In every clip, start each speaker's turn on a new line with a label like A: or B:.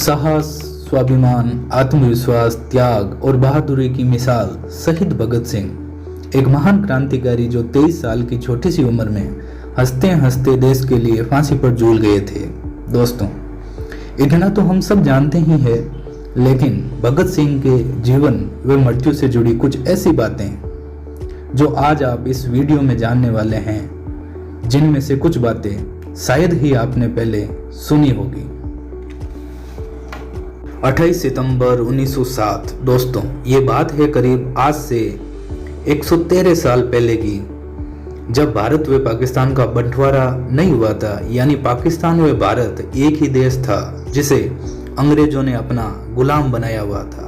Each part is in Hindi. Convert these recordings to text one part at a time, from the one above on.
A: साहस, स्वाभिमान, आत्मविश्वास, त्याग और बहादुरी की मिसाल शहीद भगत सिंह, एक महान क्रांतिकारी जो 23 साल की छोटी सी उम्र में हंसते हंसते देश के लिए फांसी पर झूल गए थे। दोस्तों, इतना तो हम सब जानते ही हैं, लेकिन भगत सिंह के जीवन व मृत्यु से जुड़ी कुछ ऐसी बातें जो आज आप इस वीडियो में जानने वाले हैं, जिनमें से कुछ बातें शायद ही आपने पहले सुनी होगी। 28 सितंबर 1907। दोस्तों, ये बात है करीब आज से 113 साल पहले की, जब भारत व पाकिस्तान का बंटवारा नहीं हुआ था। यानी पाकिस्तान व भारत एक ही देश था जिसे अंग्रेजों ने अपना गुलाम बनाया हुआ था।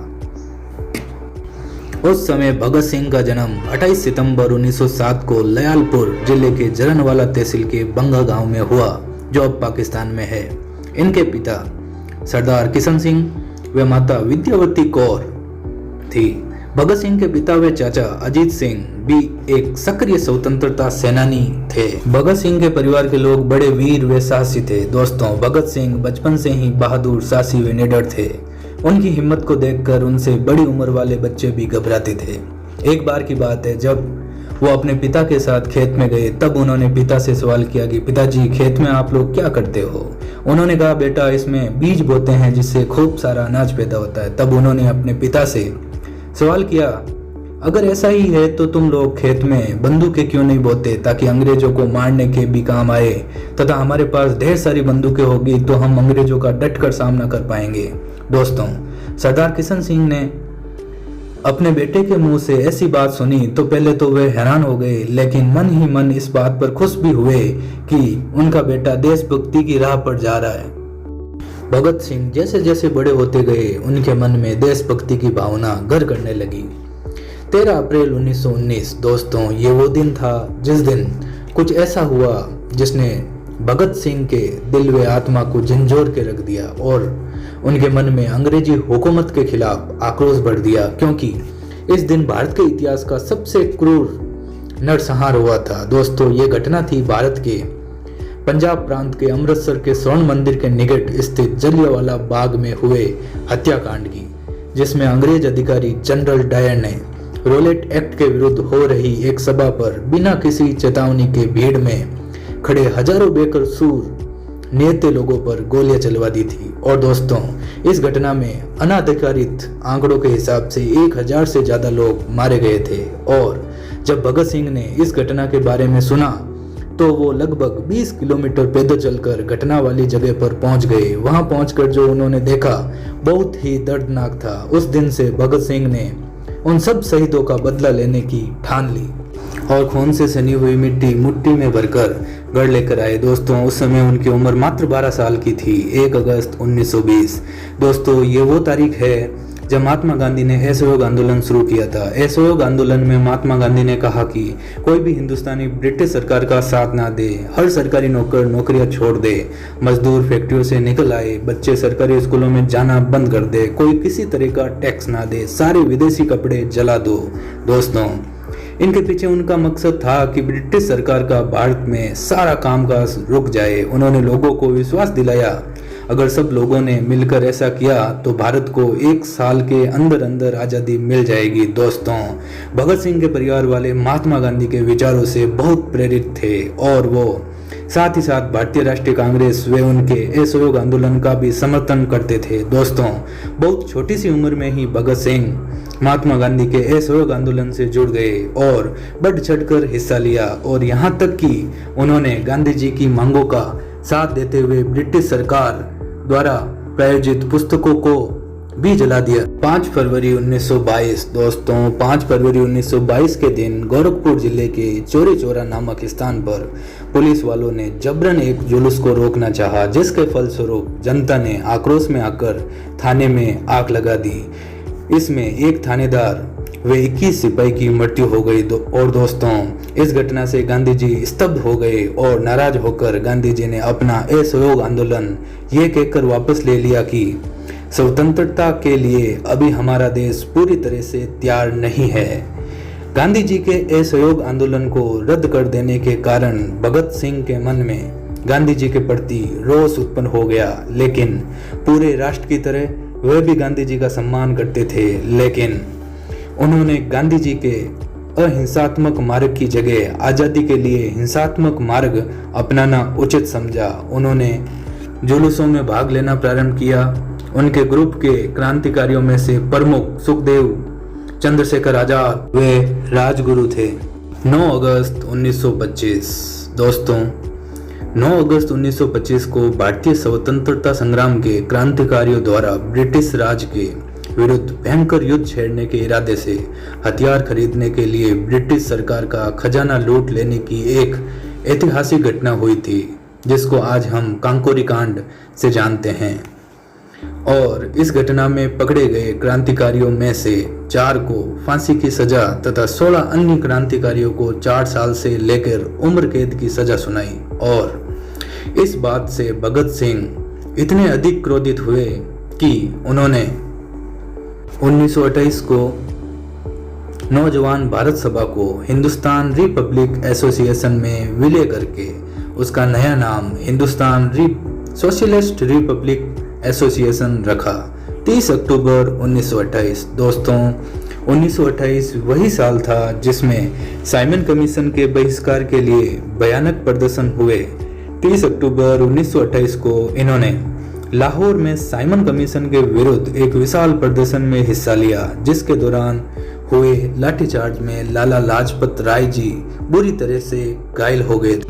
A: उस समय भगत सिंह का जन्म 28 सितंबर 1907 को लयालपुर जिले के जरनवाला तहसील के बंगा गांव में हुआ, जो अब पाकिस्तान में है। इनके पिता सरदार किशन सिंह व माता विद्यावती कौर थी। भगत सिंह के पिता व चाचा अजीत सिंह भी एक सक्रिय स्वतंत्रता सेनानी थे। भगत सिंह के परिवार के लोग बड़े वीर व साहसी थे। दोस्तों, भगत सिंह बचपन से ही बहादुर, साहसी व निडर थे। उनकी हिम्मत को देखकर उनसे बड़ी उम्र वाले बच्चे भी घबराते थे। एक बार की बात है, जब वो अपने पिता के साथ खेत में गए, तब उन्होंने पिता से सवाल किया कि पिताजी, खेत में आप लोग क्या करते हो? उन्होंने कहा, बेटा, इसमें बीज बोते हैं जिससे खूब सारा अनाज पैदा होता है। तब उन्होंने अपने पिता से सवाल किया, अगर ऐसा ही है तो तुम लोग खेत में बंदूकें क्यों नहीं बोते, ताकि अंग्रेजों को मारने के भी काम आए, तथा हमारे पास ढेर सारी बंदूकें होगी तो हम अंग्रेजों का डटकर सामना कर पाएंगे। दोस्तों, सरदार किशन सिंह ने अपने बेटे के मुंह से ऐसी बात सुनी तो पहले तो वे हैरान हो गए, लेकिन मन ही मन इस बात पर खुश भी हुए कि उनका बेटा देशभक्ति की राह पर जा रहा है। भगत सिंह जैसे जैसे बड़े होते गए, उनके मन में देशभक्ति की भावना घर करने लगी। 13 अप्रैल 1919। दोस्तों, ये वो दिन था जिस दिन कुछ ऐसा हुआ जिसने भगत सिंह के दिल व आत्मा को झंझोर के रख दिया और उनके मन में अंग्रेजी हुकूमत के खिलाफ आक्रोश भर दिया, क्योंकि इस दिन भारत के इतिहास का सबसे क्रूर नरसंहार हुआ था। दोस्तों, ये घटना थी भारत के पंजाब प्रांत के अमृतसर के स्वर्ण मंदिर के निकट स्थित जलियांवाला बाग में हुए हत्याकांड की, जिसमें अंग्रेज अधिकारी जनरल डायर ने रोलेट एक्ट के विरुद्ध हो रही एक सभा पर बिना किसी चेतावनी के भीड़ में खड़े हजारों बेकसूर निहत्थे लोगों पर गोलियां चलवा दी थी। और दोस्तों, इस घटना में अनाधिकारित आंकड़ों के हिसाब से 1000 से ज्यादा लोग मारे गए थे। और जब भगत सिंह ने इस घटना के बारे में सुना तो वो लगभग 20 किलोमीटर पैदल चलकर घटना वाली जगह पर पहुंच गए। वहां पहुंचकर जो उन्होंने देखा, बहुत ही दर्दनाक था। उस दिन से भगत सिंह ने उन सब शहीदों का बदला लेने की ठान ली और खून से सनी हुई मिट्टी मुट्ठी में भरकर घर लेकर आए। दोस्तों, उस समय उनकी उम्र मात्र 12 साल की थी। 1 अगस्त 1920। दोस्तों, ये वो तारीख है जब महात्मा गांधी ने असहयोग आंदोलन शुरू किया था। असहयोग आंदोलन में महात्मा गांधी ने कहा कि कोई भी हिंदुस्तानी ब्रिटिश सरकार का साथ ना दे, हर सरकारी नौकर नौकरियां छोड़ दे, मजदूर फैक्ट्रियों से निकल आए, बच्चे सरकारी स्कूलों में जाना बंद कर दे, कोई किसी तरह का टैक्स ना दे, सारे विदेशी कपड़े जला दो। दोस्तों, इनके पीछे उनका मकसद था कि ब्रिटिश सरकार का भारत में सारा कामकाज रुक जाए। उन्होंने लोगों को विश्वास दिलाया, अगर सब लोगों ने मिलकर ऐसा किया तो भारत को 1 साल के अंदर अंदर आज़ादी मिल जाएगी। दोस्तों, भगत सिंह के परिवार वाले महात्मा गांधी के विचारों से बहुत प्रेरित थे और वो साथ ही साथ भारतीय राष्ट्रीय कांग्रेस व उनके असहयोग आंदोलन का भी समर्थन करते थे। दोस्तों, बहुत छोटी सी उम्र में ही भगत सिंह महात्मा गांधी के असहयोग आंदोलन से जुड़ गए और बढ़ चढ़कर हिस्सा लिया, और यहाँ तक कि उन्होंने गांधी जी की मांगों का साथ देते हुए ब्रिटिश सरकार द्वारा प्रायोजित पुस्तकों को भी जला दिया। 5 फरवरी 1922। दोस्तों, 5 फरवरी 1922 के दिन गोरखपुर जिले के चौरी चौरा नामक स्थान पर पुलिस वालों ने जबरन एक जुलूस को रोकना चाहा, जिसके फलस्वरूप जनता ने आक्रोश में आकर थाने में आग लगा दी। इसमें एक थानेदार व 21 सिपाही की मृत्यु हो गई। और दोस्तों, इस घटना से गांधी जी स्तब्ध हो गए और नाराज होकर गांधी जी ने अपना असहयोग आंदोलन ये कहकर वापस ले लिया कि स्वतंत्रता के लिए अभी हमारा देश पूरी तरह से तैयार नहीं है। गांधी जी के असहयोग आंदोलन को रद्द कर देने के कारण भगत सिंह के मन में गांधी जी के प्रति रोष उत्पन्न हो गया, लेकिन पूरे राष्ट्र की तरह वह भी गांधी जी का सम्मान करते थे। लेकिन उन्होंने गांधी जी के अहिंसात्मक मार्ग की जगह आज़ादी के लिए हिंसात्मक मार्ग अपनाना उचित समझा। उन्होंने जुलूसों में भाग लेना प्रारंभ किया। उनके ग्रुप के क्रांतिकारियों में से प्रमुख सुखदेव चंद्रशेखर आजाद वे राजगुरु थे। 9 अगस्त 1925 दोस्तों, 9 अगस्त 1925 को भारतीय स्वतंत्रता संग्राम के क्रांतिकारियों द्वारा ब्रिटिश राज के विरुद्ध भयंकर युद्ध छेड़ने के इरादे से हथियार खरीदने के लिए ब्रिटिश सरकार का खजाना लूट लेने की एक ऐतिहासिक घटना हुई थी, जिसको आज हम कांकोरी कांड से जानते हैं। और इस घटना में पकड़े गए क्रांतिकारियों में से 4 को फांसी की सजा तथा 16 अन्य क्रांतिकारियों को 4 साल से लेकर उम्र कैद की सजा सुनाई। और इस बात से भगत सिंह इतने अधिक क्रोधित हुए कि उन्होंने 1928 को नौजवान भारत सभा को हिंदुस्तान रिपब्लिक एसोसिएशन में विलय करके उसका नया नाम हिंदुस्तान सोशलिस्ट रिपब्लिक एसोसिएशन रखा। 30 अक्टूबर 1928 दोस्तों, 1928 वही साल था जिसमें साइमन कमीशन के बहिष्कार के लिए भयानक प्रदर्शन हुए। 30 अक्टूबर 1928 को इन्होंने लाहौर में साइमन कमीशन के विरुद्ध एक विशाल प्रदर्शन में हिस्सा लिया, जिसके दौरान हुए लाठीचार्ज में लाला लाजपत राय जी बुरी तरह से घायल हो गए।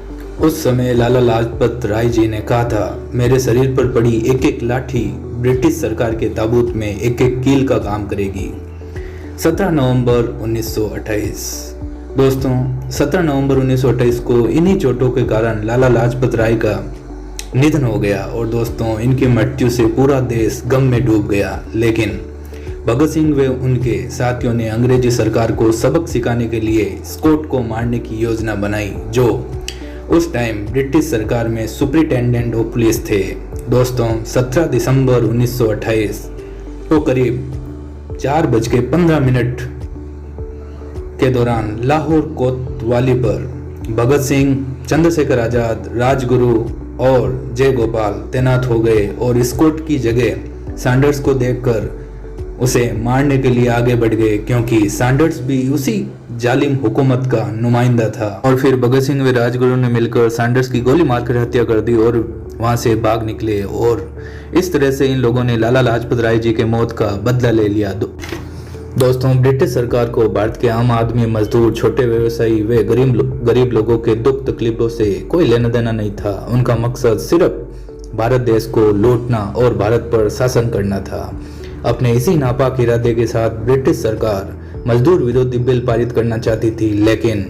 A: उस समय लाला लाजपत राय जी ने कहा था, मेरे शरीर पर पड़ी एक एक लाठी ब्रिटिश सरकार के ताबूत में एक एक कील का काम करेगी। 17 नवंबर 1928 दोस्तों, 17 नवंबर 1928 को इन्हीं चोटों के कारण लाला लाजपत राय का निधन हो गया। और दोस्तों, इनकी मृत्यु से पूरा देश गम में डूब गया। लेकिन भगत सिंह व उनके साथियों ने अंग्रेजी सरकार को सबक सिखाने के लिए स्कॉट को मारने की योजना बनाई, जो उस टाइम ब्रिटिश सरकार में सुपरिटेंडेंट ऑफ पुलिस थे। दोस्तों, 17 दिसंबर 1928 को करीब 4:15 के दौरान लाहौर कोतवाली पर भगत सिंह, चंद्रशेखर आजाद, राजगुरु और जय गोपाल तैनात हो गए और स्कॉट की जगह सैंडर्स को देखकर उसे मारने के लिए आगे बढ़ गए, क्योंकि सैंडर्स भी उसी जालिम हुकूमत का नुमाइंदा था। और फिर भगत सिंह व राजगुरु ने मिलकर सैंडर्स की गोली मारकर हत्या कर दी और वहां से भाग निकले। और इस तरह से इन लोगों ने लाला लाजपत राय जी के मौत का बदला ले लिया। दोस्तों, ब्रिटिश सरकार को भारत के आम आदमी, मजदूर, छोटे व्यवसायी व गरीब लोगों के दुख तकलीफों से कोई लेना देना नहीं था। उनका मकसद सिर्फ भारत देश को लूटना और भारत पर शासन करना था। अपने इसी नापाक इरादे के साथ ब्रिटिश सरकार मजदूर विरोधी बिल पारित करना चाहती थी, लेकिन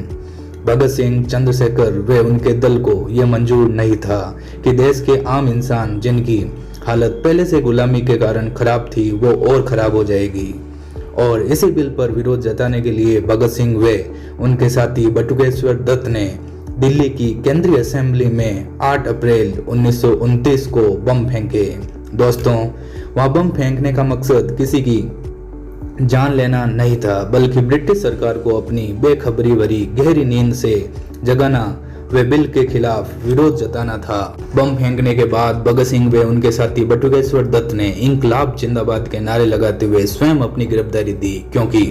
A: भगत सिंह, चंद्रशेखर व उनके दल को यह मंजूर नहीं था कि देश के आम इंसान, जिनकी हालत पहले से गुलामी के कारण खराब थी, वो और खराब हो जाएगी। और इसी बिल पर विरोध जताने के लिए भगत सिंह व उनके साथी बटुकेश्वर दत्त ने दिल्ली की केंद्रीय असेंबली में 8 अप्रैल 1929 को बम फेंके। दोस्तों, वहां बम फेंकने का मकसद किसी की जान लेना नहीं था, बल्कि ब्रिटिश सरकार को अपनी बेखबरी भरी गहरी नींद से जगाना व बिल के खिलाफ विरोध जताना था। बम फेंकने के बाद भगत सिंह व उनके साथी बटुकेश्वर दत्त ने इंकलाब जिंदाबाद के नारे लगाते हुए स्वयं अपनी गिरफ्तारी दी, क्योंकि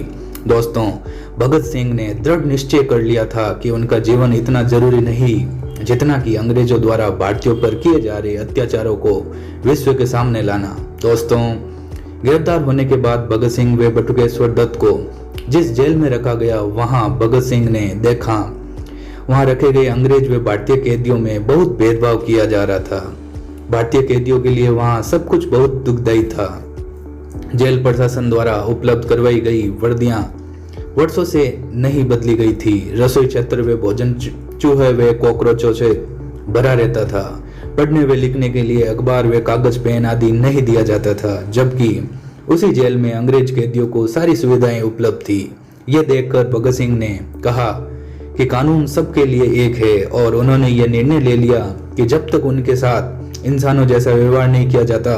A: दोस्तों, भगत सिंह ने दृढ़ निश्चय कर लिया था कि उनका जीवन इतना जरूरी नहीं जितना कि अंग्रेजों द्वारा भारतीयों पर किए जा रहे अत्याचारों को विश्व के सामने लाना। दोस्तों, गिरफ्तार होने के बाद भगत सिंह व बटुकेश्वर दत्त को जिस जेल में रखा गया, वहां भगत सिंह ने देखा वहां रखे गए अंग्रेज व भारतीय कैदियों में बहुत भेदभाव किया जा रहा था। भारतीय कैदियों के लिए वहां सब कुछ बहुत दुखदायी था। जेल प्रशासन द्वारा उपलब्ध करवाई गई वर्दियां वर्षों से नहीं बदली गई थी। रसोई क्षेत्र व भोजन चूहे व कॉकरोचों से भरा रहता था। पढ़ने व लिखने के लिए अखबार व कागज पेन आदि नहीं दिया जाता था, जबकि उसी जेल में अंग्रेज कैदियों को सारी सुविधाएं उपलब्ध थी। यह देखकर भगत सिंह ने कहा कि कानून सबके लिए एक है, और उन्होंने यह निर्णय ले लिया कि जब तक उनके साथ इंसानों जैसा व्यवहार नहीं किया जाता,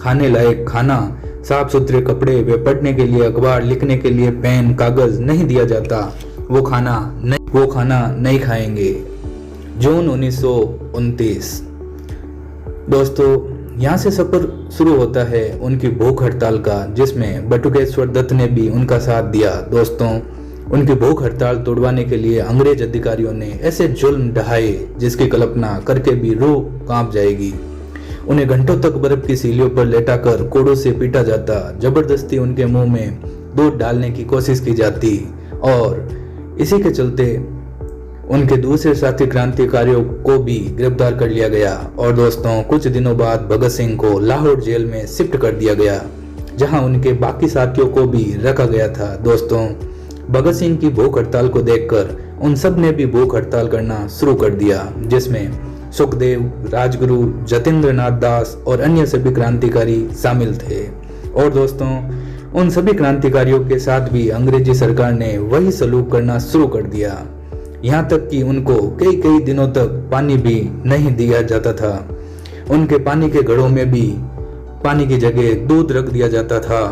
A: खाने लायक खाना, साफ सुथरे कपड़े व पढ़ने के लिए अखबार, लिखने के लिए पेन कागज नहीं दिया जाता, वो खाना नहीं खाएंगे। जून 1929। दोस्तों, यहाँ से सफ़र शुरू होता है उनकी भूख हड़ताल का, जिसमें बटुकेश्वर दत्त ने भी उनका साथ दिया। दोस्तों, उनकी भूख हड़ताल तोड़वाने के लिए अंग्रेज अधिकारियों ने ऐसे जुल्म ढाए जिसकी कल्पना करके भी रूह कांप जाएगी। उन्हें घंटों तक बर्फ की सीलियों पर लेटाकर कोड़ों से पीटा जाता, जबरदस्ती उनके मुंह में दूध डालने की कोशिश की जाती और इसी के चलते उनके दूसरे साथी क्रांतिकारियों को भी गिरफ्तार कर लिया गया। और दोस्तों, कुछ दिनों बाद भगत सिंह को लाहौर जेल में शिफ्ट कर दिया गया, जहां उनके बाकी साथियों को भी रखा गया था। दोस्तों, भगत सिंह की भूख हड़ताल को देखकर उन सब ने भी भूख हड़ताल करना शुरू कर दिया, जिसमें सुखदेव, राजगुरु, जतींद्र नाथ दास और अन्य सभी क्रांतिकारी शामिल थे। और दोस्तों, उन सभी क्रांतिकारियों के साथ भी अंग्रेजी सरकार ने वही सलूक करना शुरू कर दिया, यहाँ तक कि उनको कई कई दिनों तक पानी भी नहीं दिया जाता था। उनके पानी के घड़ों में भी पानी की जगह दूध रख दिया जाता था,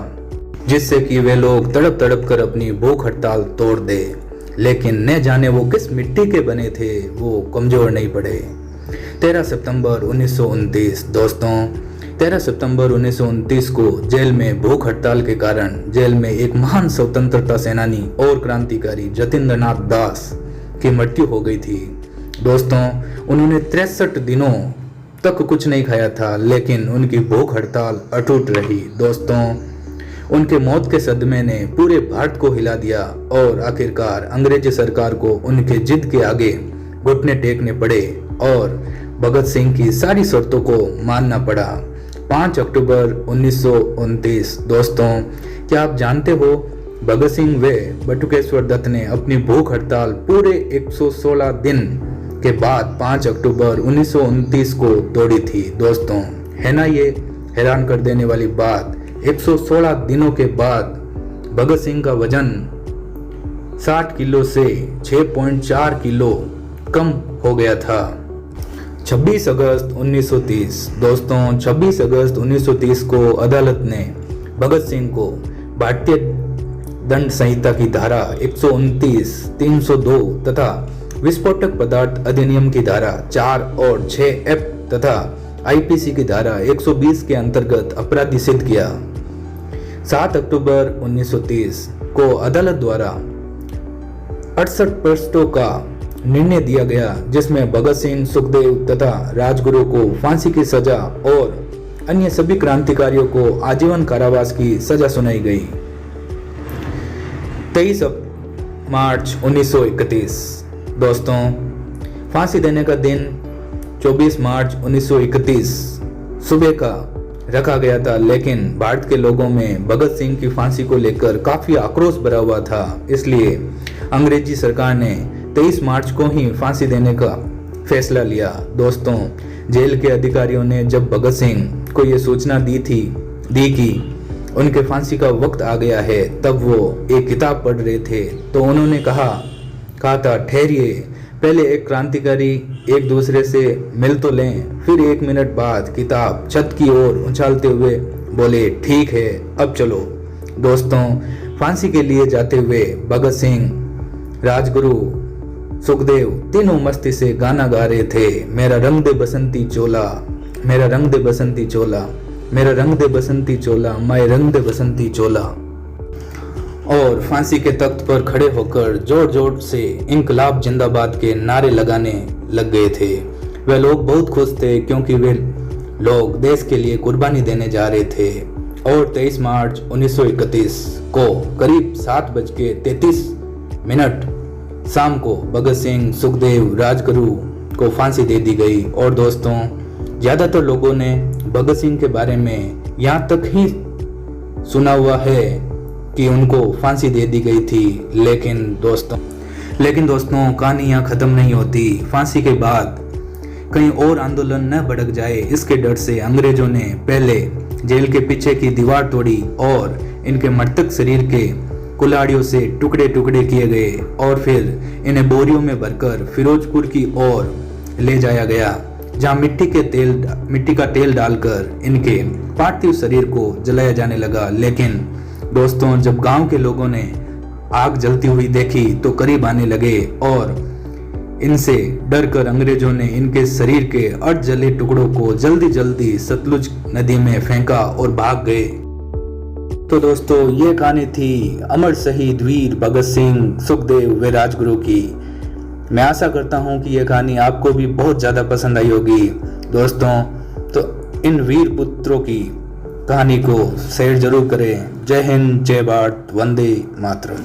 A: जिससे कि वे लोग तड़प तड़प कर अपनी भूख हड़ताल तोड़ दे। लेकिन न जाने वो किस मिट्टी के बने थे, वो कमजोर नहीं पड़े। 13 सितंबर 1929। दोस्तों, 13 सितंबर 1929 को जेल में भूख हड़ताल के कारण जेल में एक महान स्वतंत्रता सेनानी और क्रांतिकारी जतींद्र नाथ दास की मृत्यु हो गई थी। दोस्तों, उन्होंने 63 दिनों तक कुछ नहीं खाया था, लेकिन उनकी भूख हड़ताल अटूट रही। दोस्तों, उनके मौत के सदमे ने पूरे भारत को हिला दिया और आखिरकार अंग्रेजी सरकार को उनके जिद के आगे घुटने टेकने पड़े और भगत सिंह की सारी शर्तों को मानना पड़ा। 5 अक्टूबर 1929। दोस्तों, क्या आप जानते हो भगत सिंह व बटुकेश्वर दत्त ने अपनी भूख हड़ताल पूरे 116 दिन के बाद 5 अक्टूबर 1929 को तोड़ी थी। दोस्तों, है ना ये हैरान कर देने वाली बात। 116 दिनों के बाद भगत सिंह का वजन 60 किलो से 6.4 किलो कम हो गया था। 26 अगस्त 1930। दोस्तों, 26 अगस्त 1930 को अदालत ने भगत सिंह को भारतीय दंड संहिता की धारा 129, 302 तथा विस्फोटक पदार्थ अधिनियम की धारा 4 और 6F तथा आईपीसी की धारा 120 के अंतर्गत अपराधी सिद्ध किया। 7 अक्टूबर 1930 को अदालत द्वारा 68 पृष्ठों का निर्णय दिया गया, जिसमें भगत सिंह, सुखदेव तथा राजगुरु को फांसी की सजा और अन्य सभी क्रांतिकारियों को आजीवन कारावास की सजा सुनाई गई। 23 मार्च 1931। दोस्तों, फांसी देने का दिन 24 मार्च 1931 सुबह का रखा गया था, लेकिन भारत के लोगों में भगत सिंह की फांसी को लेकर काफी आक्रोश भरा हुआ था। इसलिए अंग्रेजी सरकार ने 23 मार्च को ही फांसी देने का फैसला लिया। दोस्तों, जेल के अधिकारियों ने जब भगत सिंह को यह सूचना दी कि उनके फांसी का वक्त आ गया है, तब वो एक किताब पढ़ रहे थे, तो उन्होंने कहा था, ठहरिए, पहले एक क्रांतिकारी एक दूसरे से मिल तो लें। फिर 1 मिनट बाद किताब छत की ओर उछालते हुए बोले, ठीक है, अब चलो। दोस्तों, फांसी के लिए जाते हुए भगत सिंह, राजगुरु, सुखदेव तीनों मस्ती से गाना गा रहे थे, मेरा रंग दे बसंती चोला, मेरा रंग दे बसंती चोला, मेरा रंग दे बसंती चोला, माय रंग दे बसंती चोला। और फांसी के तख्त पर खड़े होकर जोर जोर से इंकलाब जिंदाबाद के नारे लगाने लग गए थे। वे लोग बहुत खुश थे, क्योंकि वे लोग देश के लिए कुर्बानी देने जा रहे थे। और 23 मार्च 1931 को करीब 7:33 शाम को भगत सिंह, सुखदेव, राजगुरु को फांसी दे दी गई। और दोस्तों, ज्यादातर लोगों ने भगत सिंह के बारे में यहाँ तक ही सुना हुआ है कि उनको फांसी दे दी गई थी, लेकिन दोस्तों कहानी यहाँ खत्म नहीं होती। फांसी के बाद कहीं और आंदोलन न भड़क जाए, इसके डर से अंग्रेजों ने पहले जेल के पीछे की दीवार तोड़ी और इनके मृतक शरीर के कुल्हाड़ियों से टुकड़े टुकड़े किए गए और फिर इन्हें बोरियों में भरकर फिरोजपुर की ओर ले जाया गया, जहां मिट्टी का तेल डालकर इनके पार्थिव शरीर को जलाया जाने लगा। लेकिन दोस्तों, जब गांव के लोगों ने आग जलती हुई देखी तो करीब आने लगे और इनसे डरकर अंग्रेजों ने इनके शरीर के अर्ध जले टुकड़ों को जल्दी जल्दी सतलुज नदी में फेंका और भाग गए। तो दोस्तों, ये कहानी थी अमर शहीद वीर भगत सिंह, सुखदेव व राजगुरु की। मैं आशा करता हूँ कि यह कहानी आपको भी बहुत ज़्यादा पसंद आई होगी दोस्तों। तो इन वीर पुत्रों की कहानी को शेयर जरूर करें। जय हिंद, जय भारत, वंदे मातरम।